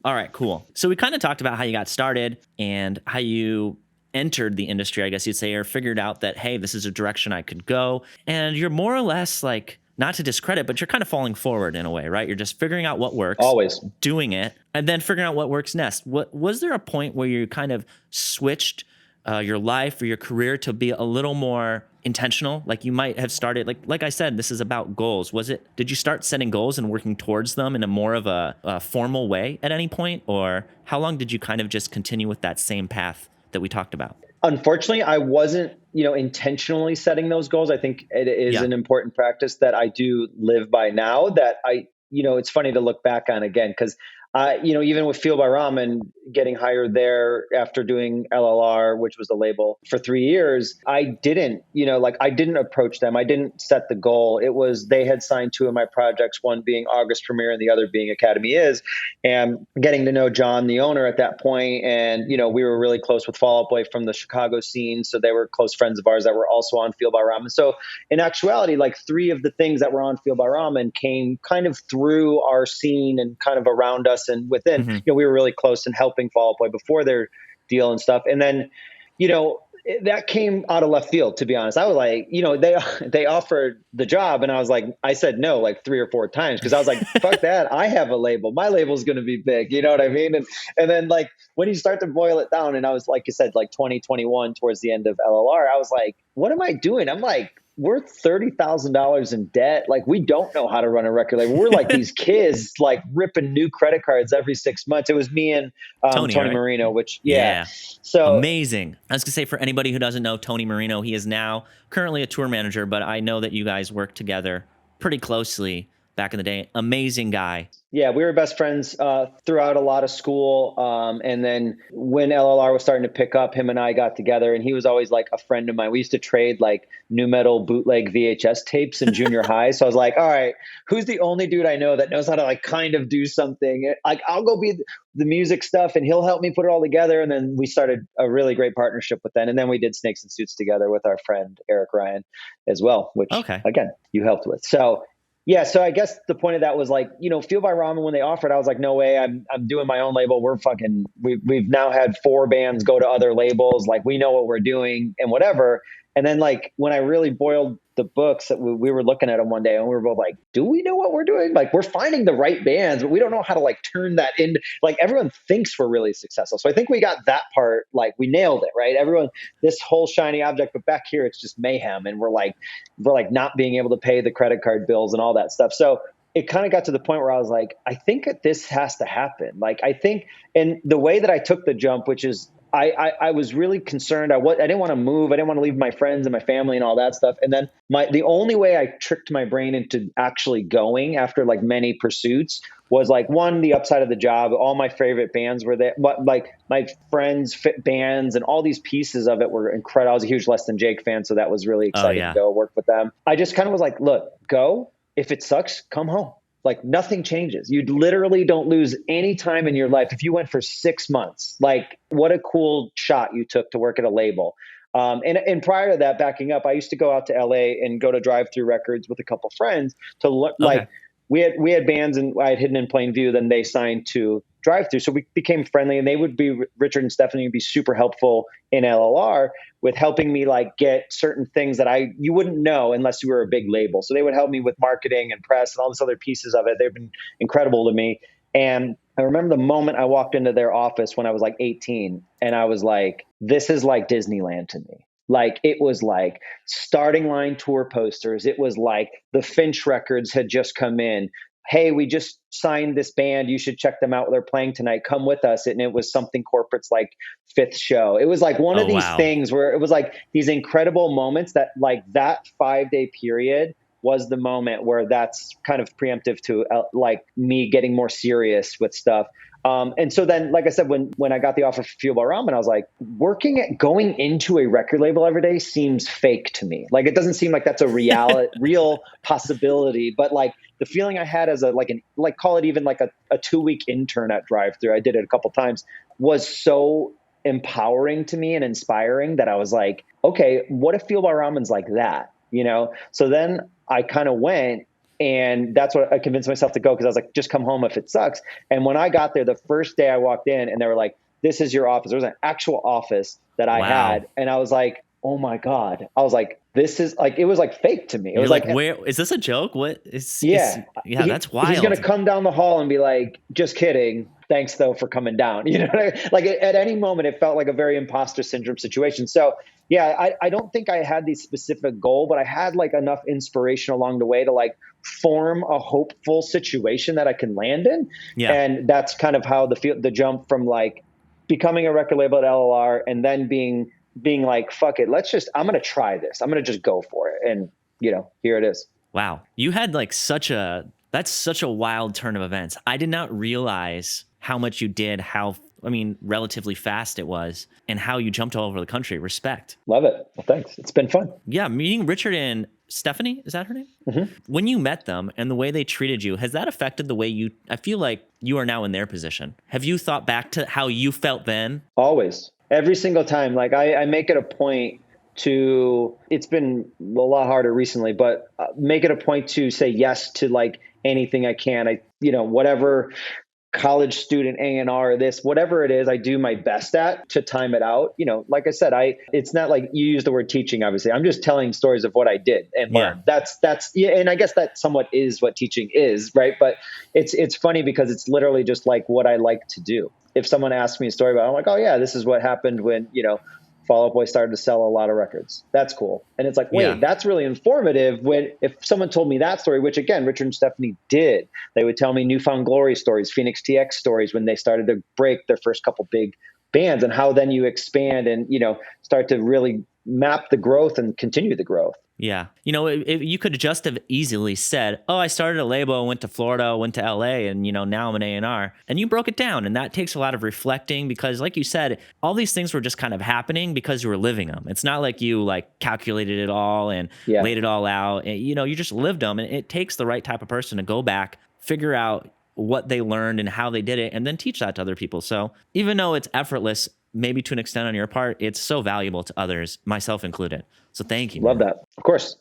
All right, cool. So we kind of talked about how you got started and how you entered the industry, I guess you'd say, or figured out that, hey, this is a direction I could go. And you're more or less like, not to discredit, but you're kind of falling forward in a way, right? You're just figuring out what works, Always. doing it, and then figuring out what works next. What was there a point where you kind of switched your life or your career to be a little more intentional? Like you might have started, like I said, this is about goals. Did you start setting goals and working towards them in a more of a formal way at any point? Or how long did you kind of just continue with that same path that we talked about? Unfortunately, I wasn't, intentionally setting those goals. I think it is Yeah. an important practice that I do live by now that it's funny to look back on again, because even with Fuel by Ramen getting hired there after doing LLR, which was the label for 3 years, I didn't, I didn't approach them. I didn't set the goal. It was, they had signed two of my projects, one being August Premiere and the other being Academy Is, and getting to know John, the owner at that point. And, we were really close with Fall Out Boy from the Chicago scene. So they were close friends of ours that were also on Fuel by Ramen. So in actuality, like three of the things that were on Fuel by Ramen came kind of through our scene and kind of around us and within. Mm-hmm. We were really close in helping Fall Out Boy before their deal and stuff. And then, that came out of left field, to be honest. I was like, they offered the job and I said no like 3 or 4 times because I was like, fuck that. I have a label. My label's going to be big. You know what I mean? And then like when you start to boil it down, and I was, like you said, like 2021 towards the end of LLR, I was like, what am I doing? I'm like, we're $30,000 in debt. Like, we don't know how to run a record label. We're like these kids, like ripping new credit cards every 6 months. It was me and Tony Right? Marino, which, Yeah. So amazing. I was going to say, for anybody who doesn't know Tony Marino, he is now currently a tour manager, but I know that you guys worked together pretty closely back in the day. Amazing guy. yeah, we were best friends throughout a lot of school. And then when LLR was starting to pick up, him and I got together, and he was always like a friend of mine. We used to trade like new metal bootleg VHS tapes in junior high. So I was like, all right, who's the only dude I know that knows how to like kind of do something? Like, I'll go be the music stuff and he'll help me put it all together. And then we started a really great partnership with them. And then we did Snakes and Suits together with our friend Eric Ryan as well, which Okay. again, you helped with. So yeah, so I guess the point of that was like, Fuel by Ramen, when they offered, I was like, no way, I'm doing my own label. We've now had 4 bands go to other labels. Like, we know what we're doing and whatever. And then like when I really boiled the books, that we were looking at them one day and we were both like, do we know what we're doing? Like, we're finding the right bands, but we don't know how to like turn that into, like, everyone thinks we're really successful. So I think we got that part, like we nailed it, right? Everyone, this whole shiny object, but back here, it's just mayhem. And we're like not being able to pay the credit card bills and all that stuff. So it kind of got to the point where I was like, I think that this has to happen. Like, I think, and the way that I took the jump, which is, I was really concerned. I didn't want to move. I didn't want to leave my friends and my family and all that stuff. And then the only way I tricked my brain into actually going after like many pursuits was like, one, the upside of the job. All my favorite bands were there. But like my friends fit bands and all these pieces of it were incredible. I was a huge Less Than Jake fan, so that was really exciting to go work with them. I just kind of was like, look, go. If it sucks, come home. Like, nothing changes. You literally don't lose any time in your life. If you went for 6 months, like, what a cool shot you took to work at a label. And prior to that, backing up, I used to go out to LA and go to Drive Through Records with a couple friends to look like we had bands and I had Hidden in Plain View. Then they signed to Drive Through, so we became friendly, and they would be, Richard and Stephanie would be super helpful in LLR with helping me like get certain things that you wouldn't know unless you were a big label. So they would help me with marketing and press and all these other pieces of it. They've been incredible to me. And I remember the moment I walked into their office when I was like 18, and I was like, this is like Disneyland to me. Like, it was like starting line tour posters. It was like the Finch records had just come in. Hey, we just signed this band. You should check them out. They're playing tonight. Come with us. And it was something corporate's like 5th show. It was like one of these things where it was like these incredible moments that like that 5-day period was the moment where that's kind of preemptive to like me getting more serious with stuff. And so then, like I said, when I got the offer for Fuel by Ramen, I was like, going into a record label every day seems fake to me. Like, it doesn't seem like that's a real possibility. But like the feeling I had as call it even like a 2-week intern at Drive Through, I did it a couple times, was so empowering to me and inspiring that I was like, okay, what if Fuel by Ramen's like that? So then I kind of went And that's what I convinced myself to go, because I was like, just come home if it sucks. And when I got there, the first day I walked in and they were like, this is your office. There was an actual office that I Wow. had. And I was like, oh my God. I was like, this is like, it was like fake to me. It You're was like, like, where is this a joke? What is yeah, yeah, that's he's going wild. to come down the hall and be like, just kidding. Thanks though for coming down. You know, like at any moment, it felt like a very imposter syndrome situation. So yeah, I don't think I had the specific goal, but I had like enough inspiration along the way to like form a hopeful situation that I can land in. Yeah. And that's kind of how the jump from like becoming a record label at LLR and then being like, fuck it, I'm going to try this. I'm going to just go for it. And here it is. Wow. You had like that's such a wild turn of events. I did not realize how much you did, relatively fast it was, and how you jumped all over the country. Respect. Love it. Well, thanks. It's been fun. Yeah, meeting Richard and Stephanie, is that her name? Mm-hmm. When you met them and the way they treated you, has that affected the way I feel like you are now in their position? Have you thought back to how you felt then? Always. Every single time. Like I make it a point it's been a lot harder recently, but make it a point to say yes to like anything I can. Whatever college student A&R, whatever it is, I do my best at to time it out. Like I said, it's not like you use the word teaching, obviously. I'm just telling stories of what I did and learned. That's yeah. And I guess that somewhat is what teaching is, right? But it's funny because it's literally just like what I like to do. If someone asks me a story about it, I'm like, oh yeah, this is what happened when, Fall Out Boy started to sell a lot of records. That's cool. And it's like, wait, that's really informative. If someone told me that story, which again, Richard and Stephanie did, they would tell me Newfound Glory stories, Phoenix TX stories when they started to break their first couple big bands, and how then you expand and, start to really map the growth and continue the growth. Yeah. You could just have easily said, oh, I started a label, went to Florida, went to LA, and, now I'm an A&R. And you broke it down. And that takes a lot of reflecting because, like you said, all these things were just kind of happening because you were living them. It's not like you like calculated it all and laid it all out. And, you just lived them. And it takes the right type of person to go back, figure out what they learned and how they did it, and then teach that to other people. So even though it's effortless, maybe to an extent on your part, it's so valuable to others, myself included. So thank you. Love that. Of course.